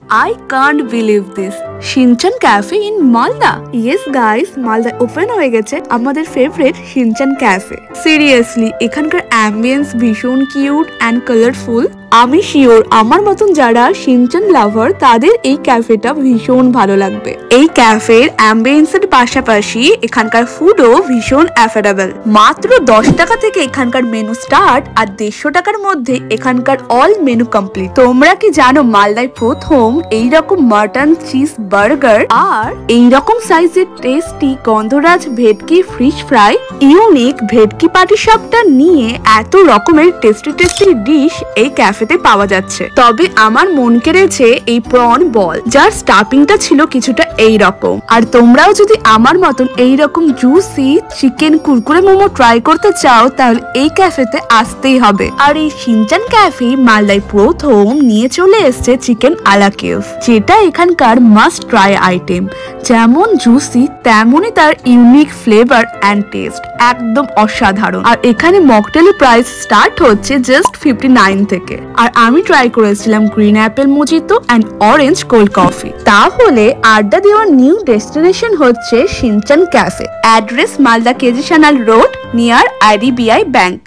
I can't believe this. Shinchan Cafe in Malda. Yes guys, Malda open হয়ে গেছে আমাদের favourite Shinchan Cafe. Seriously, এখানকার ambience ভীষণ cute and colourful. আমি sure আমার মতন যারা Shinchan লাভার তাদের এই ক্যাফেটা ভীষণ ভালো লাগবে। এই ক্যাফের অ্যাম্বিয়েন্সের পাশাপাশি এখানকার ফুডও ভীষণ অ্যাফোর্ডেবল। মাত্র 10 টাকা থেকে এখানকার মেনু স্টার্ট আর 150 টাকার মধ্যে এখানকার অল মেনু কমপ্লিট। তোমরা কি জানো মালদায় প্রথম এইরকম মাটন চিজ বার্গার আর এইরকম সাইজের টেস্টি গন্ধরাজ ভেটকি ফিশ ফ্রাই ইউনিক ভেটকি পাটিসাপটা নিয়ে এত রকমের টেস্টি ডিশ এই ক্যাফেতে পাওয়া যাচ্ছে। তবে আমার মন কেড়েছে এই প্রন বল, যার স্টাফিংটা ছিল কিছুটা এইরকম। আর তোমরাও যদি আমার মতন এইরকম juicy chicken Kurkure momo try করতে চাও তাহলে এই ক্যাফেতে আসতেই হবে। আর এই Shinchan ক্যাফে মালদায় প্রথম নিয়ে চলে এসছে চিকেন আলা কেভ, যেটা এখানকার মাস্ট ট্রাই আইটেম। যেমন জুসি তেমনই তার ইউনিক ফ্লেভার এন্ড টেস্ট, একদম অসাধারণ। আর এখানে মকটেলের প্রাইস স্টার্ট হচ্ছে জাস্ট 59 থেকে। আর আমি ট্রাই করেছিলাম green apple mojito and orange cold coffee. তাহলে আড্ডা দেওয়ার নিউ ডেস্টিনেশন হচ্ছে Shinchan cafe. Address Malda KG Sanyal road near IDBI bank.